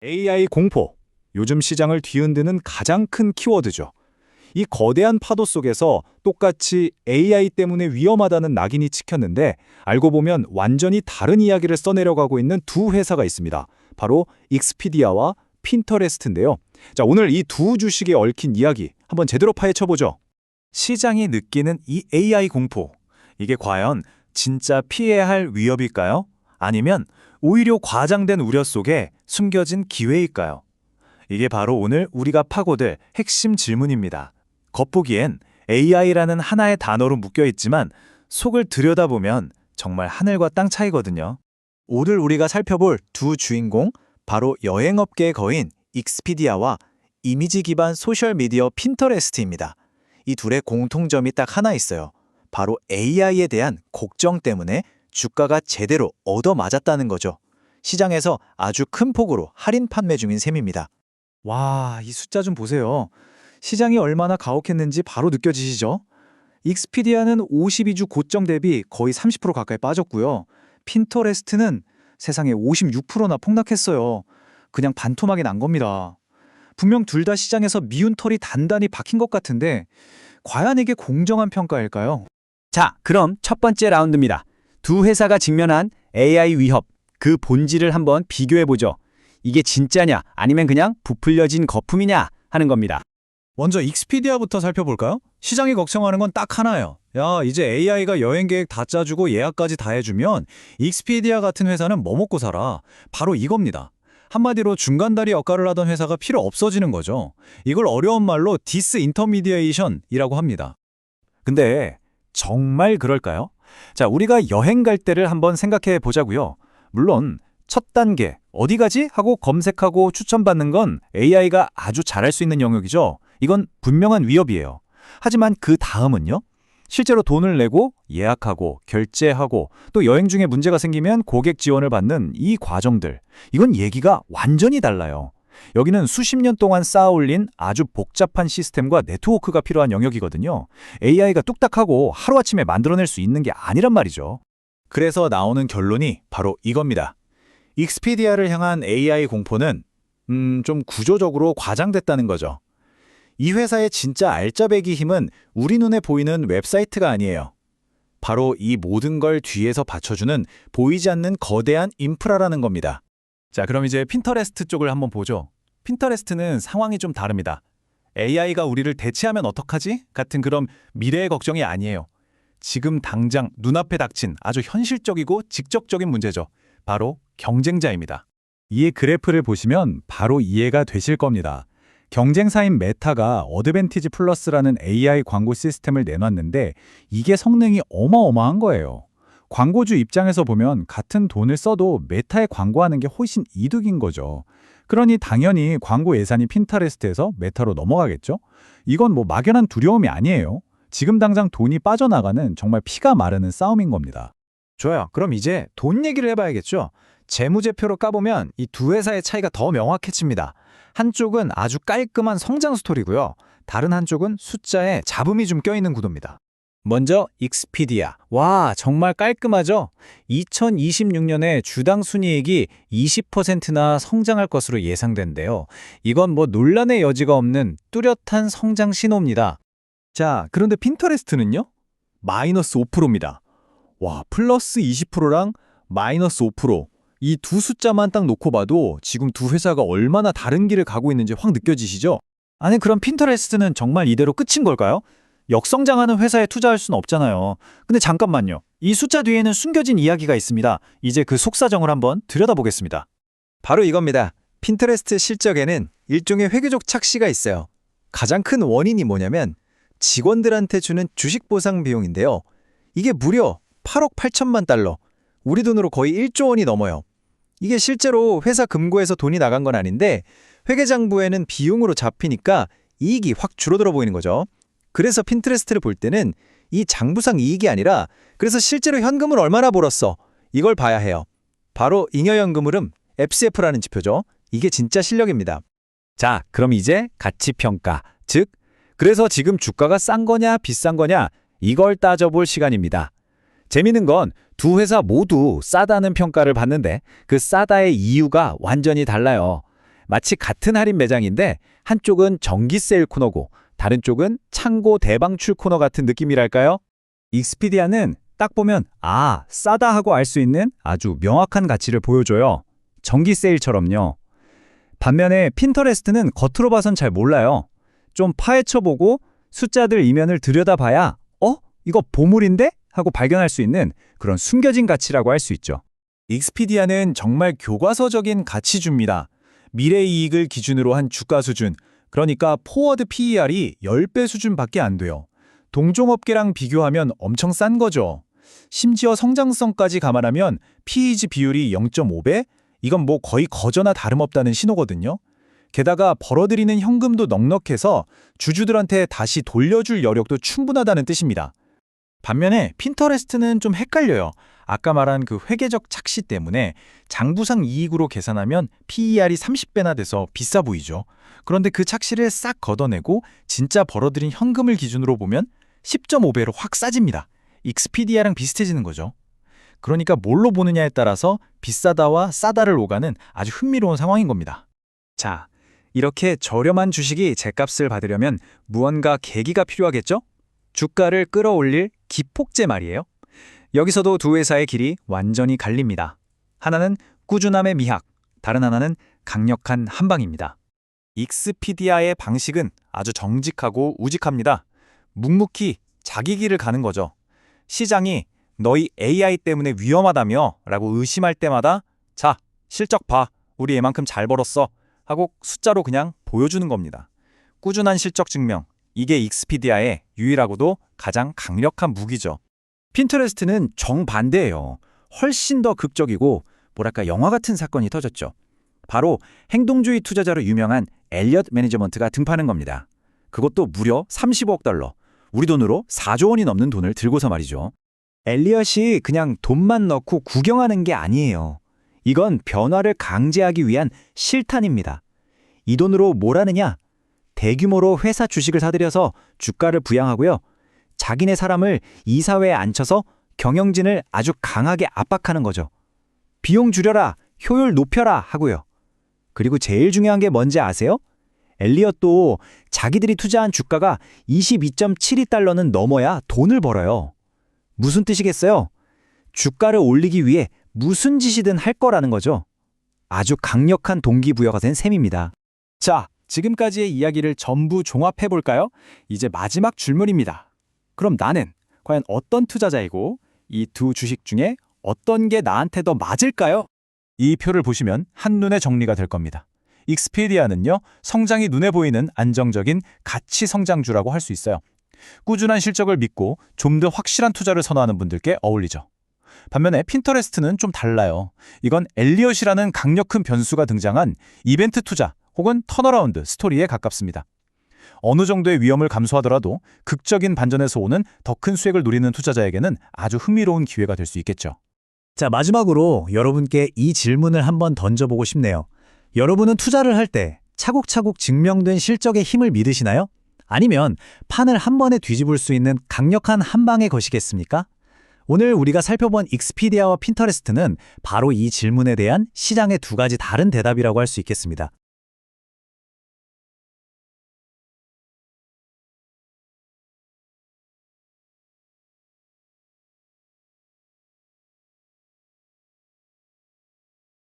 AI 공포, 요즘 시장을 뒤흔드는 가장 큰 키워드죠. 이 거대한 파도 속에서 똑같이 AI 때문에 위험하다는 낙인이 찍혔는데 알고 보면 완전히 다른 이야기를 써내려가고 있는 두 회사가 있습니다. 바로 익스피디아와 핀터레스트인데요. 자, 오늘 이 두 주식에 얽힌 이야기 한번 제대로 파헤쳐보죠. 시장이 느끼는 이 AI 공포, 이게 과연 진짜 피해야 할 위협일까요? 아니면 오히려 과장된 우려 속에 숨겨진 기회일까요? 이게 바로 오늘 우리가 파고들 핵심 질문입니다. 겉보기엔 AI라는 하나의 단어로 묶여있지만 속을 들여다보면 정말 하늘과 땅 차이거든요. 오늘 우리가 살펴볼 두 주인공, 바로 여행업계의 거인 익스피디아와 이미지 기반 소셜미디어 핀터레스트입니다. 이 둘의 공통점이 딱 하나 있어요. 바로 AI에 대한 걱정 때문에 주가가 제대로 얻어맞았다는 거죠. 시장에서 아주 큰 폭으로 할인 판매 중인 셈입니다. 와, 이 숫자 좀 보세요. 시장이 얼마나 가혹했는지 바로 느껴지시죠? 익스피디아는 52주 고점 대비 거의 30% 가까이 빠졌고요. 핀터레스트는 세상에 56%나 폭락했어요. 그냥 반토막이 난 겁니다. 분명 둘 다 시장에서 미운 털이 단단히 박힌 것 같은데 과연 이게 공정한 평가일까요? 자, 그럼 첫 번째 라운드입니다. 두 회사가 직면한 AI 위협, 그 본질을 한번 비교해보죠. 이게 진짜냐, 아니면 그냥 부풀려진 거품이냐 하는 겁니다. 먼저 익스피디아부터 살펴볼까요? 시장이 걱정하는 건 딱 하나예요. 야, 이제 AI가 여행 계획 다 짜주고 예약까지 다 해주면 익스피디아 같은 회사는 뭐 먹고 살아? 바로 이겁니다. 한마디로 중간다리 역할을 하던 회사가 필요 없어지는 거죠. 이걸 어려운 말로 디스인터미디에이션이라고 합니다. 근데 정말 그럴까요? 자, 우리가 여행 갈 때를 한번 생각해 보자고요. 물론 첫 단계, 어디 가지? 하고 검색하고 추천받는 건 AI가 아주 잘할 수 있는 영역이죠. 이건 분명한 위협이에요. 하지만 그 다음은요? 실제로 돈을 내고 예약하고 결제하고 또 여행 중에 문제가 생기면 고객 지원을 받는 이 과정들, 이건 얘기가 완전히 달라요. 여기는 수십 년 동안 쌓아올린 아주 복잡한 시스템과 네트워크가 필요한 영역이거든요. AI가 뚝딱하고 하루아침에 만들어낼 수 있는 게 아니란 말이죠. 그래서 나오는 결론이 바로 이겁니다. 익스피디아를 향한 AI 공포는 좀 구조적으로 과장됐다는 거죠. 이 회사의 진짜 알짜배기 힘은 우리 눈에 보이는 웹사이트가 아니에요. 바로 이 모든 걸 뒤에서 받쳐주는 보이지 않는 거대한 인프라라는 겁니다. 자, 그럼 이제 핀터레스트 쪽을 한번 보죠. 핀터레스트는 상황이 좀 다릅니다. AI가 우리를 대체하면 어떡하지? 같은 그런 미래의 걱정이 아니에요. 지금 당장 눈앞에 닥친 아주 현실적이고 직접적인 문제죠. 바로 경쟁자입니다. 이 그래프를 보시면 바로 이해가 되실 겁니다. 경쟁사인 메타가 어드밴티지 플러스라는 AI 광고 시스템을 내놨는데 이게 성능이 어마어마한 거예요. 광고주 입장에서 보면 같은 돈을 써도 메타에 광고하는 게 훨씬 이득인 거죠. 그러니 당연히 광고 예산이 핀터레스트에서 메타로 넘어가겠죠? 이건 뭐 막연한 두려움이 아니에요. 지금 당장 돈이 빠져나가는 정말 피가 마르는 싸움인 겁니다. 좋아요. 그럼 이제 돈 얘기를 해봐야겠죠? 재무제표로 까보면 이 두 회사의 차이가 더 명확해집니다. 한쪽은 아주 깔끔한 성장 스토리고요. 다른 한쪽은 숫자에 잡음이 좀 껴있는 구도입니다. 먼저 익스피디아. 와, 정말 깔끔하죠? 2026년에 주당 순이익이 20%나 성장할 것으로 예상된대요. 이건 뭐 논란의 여지가 없는 뚜렷한 성장 신호입니다. 자, 그런데 핀터레스트는요? 마이너스 5%입니다. 와, 플러스 20%랑 마이너스 5%. 이 두 숫자만 딱 놓고 봐도 지금 두 회사가 얼마나 다른 길을 가고 있는지 확 느껴지시죠? 아니, 그럼 핀터레스트는 정말 이대로 끝인 걸까요? 역성장하는 회사에 투자할 수는 없잖아요. 근데 잠깐만요. 이 숫자 뒤에는 숨겨진 이야기가 있습니다. 이제 그 속사정을 한번 들여다보겠습니다. 바로 이겁니다. 핀터레스트 실적에는 일종의 회계적 착시가 있어요. 가장 큰 원인이 뭐냐면 직원들한테 주는 주식 보상 비용인데요. 이게 무려 8억 8천만 달러. 우리 돈으로 거의 1조 원이 넘어요. 이게 실제로 회사 금고에서 돈이 나간 건 아닌데 회계장부에는 비용으로 잡히니까 이익이 확 줄어들어 보이는 거죠. 그래서 핀터레스트를 볼 때는 이 장부상 이익이 아니라 그래서 실제로 현금을 얼마나 벌었어 이걸 봐야 해요. 바로 잉여연금 흐름 FCF라는 지표죠. 이게 진짜 실력입니다. 자, 그럼 이제 가치평가, 즉 그래서 지금 주가가 싼 거냐 비싼 거냐 이걸 따져볼 시간입니다. 재미있는 건 두 회사 모두 싸다는 평가를 받는데 그 싸다의 이유가 완전히 달라요. 마치 같은 할인 매장인데 한쪽은 정기 세일 코너고 다른 쪽은 창고 대방출 코너 같은 느낌이랄까요? 익스피디아는 딱 보면 싸다 하고 알 수 있는 아주 명확한 가치를 보여줘요. 정기 세일처럼요. 반면에 핀터레스트는 겉으로 봐선 잘 몰라요. 좀 파헤쳐보고 숫자들 이면을 들여다봐야 이거 보물인데? 하고 발견할 수 있는 그런 숨겨진 가치라고 할 수 있죠. 익스피디아는 정말 교과서적인 가치주입니다. 미래 이익을 기준으로 한 주가 수준, 그러니까 포워드 PER이 10배 수준밖에 안 돼요. 동종업계랑 비교하면 엄청 싼 거죠. 심지어 성장성까지 감안하면 PEG 비율이 0.5배? 이건 뭐 거의 거저나 다름없다는 신호거든요. 게다가 벌어들이는 현금도 넉넉해서 주주들한테 다시 돌려줄 여력도 충분하다는 뜻입니다. 반면에 핀터레스트는 좀 헷갈려요. 아까 말한 그 회계적 착시 때문에 장부상 이익으로 계산하면 PER이 30배나 돼서 비싸 보이죠. 그런데 그 착시를 싹 걷어내고 진짜 벌어들인 현금을 기준으로 보면 10.5배로 확 싸집니다. 익스피디아랑 비슷해지는 거죠. 그러니까 뭘로 보느냐에 따라서 비싸다와 싸다를 오가는 아주 흥미로운 상황인 겁니다. 자, 이렇게 저렴한 주식이 제값을 받으려면 무언가 계기가 필요하겠죠? 주가를 끌어올릴 기폭제 말이에요. 여기서도 두 회사의 길이 완전히 갈립니다. 하나는 꾸준함의 미학, 다른 하나는 강력한 한방입니다. 익스피디아의 방식은 아주 정직하고 우직합니다. 묵묵히 자기 길을 가는 거죠. 시장이 너희 AI 때문에 위험하다며 라고 의심할 때마다 자, 실적 봐. 우리 얘만큼 잘 벌었어. 하고 숫자로 그냥 보여주는 겁니다. 꾸준한 실적 증명. 이게 익스피디아의 유일하고도 가장 강력한 무기죠. 핀터레스트는 정반대예요. 훨씬 더 극적이고 뭐랄까 영화 같은 사건이 터졌죠. 바로 행동주의 투자자로 유명한 엘리엇 매니저먼트가 등판한 겁니다. 그것도 무려 35억 달러. 우리 돈으로 4조 원이 넘는 돈을 들고서 말이죠. 엘리엇이 그냥 돈만 넣고 구경하는 게 아니에요. 이건 변화를 강제하기 위한 실탄입니다. 이 돈으로 뭘 하느냐? 대규모로 회사 주식을 사들여서 주가를 부양하고요. 자기네 사람을 이사회에 앉혀서 경영진을 아주 강하게 압박하는 거죠. 비용 줄여라, 효율 높여라 하고요. 그리고 제일 중요한 게 뭔지 아세요? 엘리엇도 자기들이 투자한 주가가 22.72달러는 넘어야 돈을 벌어요. 무슨 뜻이겠어요? 주가를 올리기 위해 무슨 짓이든 할 거라는 거죠. 아주 강력한 동기부여가 된 셈입니다. 자, 지금까지의 이야기를 전부 종합해볼까요? 이제 마지막 질문입니다. 그럼 나는 과연 어떤 투자자이고 이 두 주식 중에 어떤 게 나한테 더 맞을까요? 이 표를 보시면 한눈에 정리가 될 겁니다. 익스피디아는요, 성장이 눈에 보이는 안정적인 가치 성장주라고 할 수 있어요. 꾸준한 실적을 믿고 좀 더 확실한 투자를 선호하는 분들께 어울리죠. 반면에 핀터레스트는 좀 달라요. 이건 엘리엇이라는 강력한 변수가 등장한 이벤트 투자 혹은 턴어라운드 스토리에 가깝습니다. 어느 정도의 위험을 감수하더라도 극적인 반전에서 오는 더 큰 수익을 노리는 투자자에게는 아주 흥미로운 기회가 될 수 있겠죠. 자, 마지막으로 여러분께 이 질문을 한번 던져보고 싶네요. 여러분은 투자를 할 때 차곡차곡 증명된 실적의 힘을 믿으시나요? 아니면 판을 한 번에 뒤집을 수 있는 강력한 한 방에 거시겠습니까? 오늘 우리가 살펴본 익스피디아와 핀터레스트는 바로 이 질문에 대한 시장의 두 가지 다른 대답이라고 할 수 있겠습니다.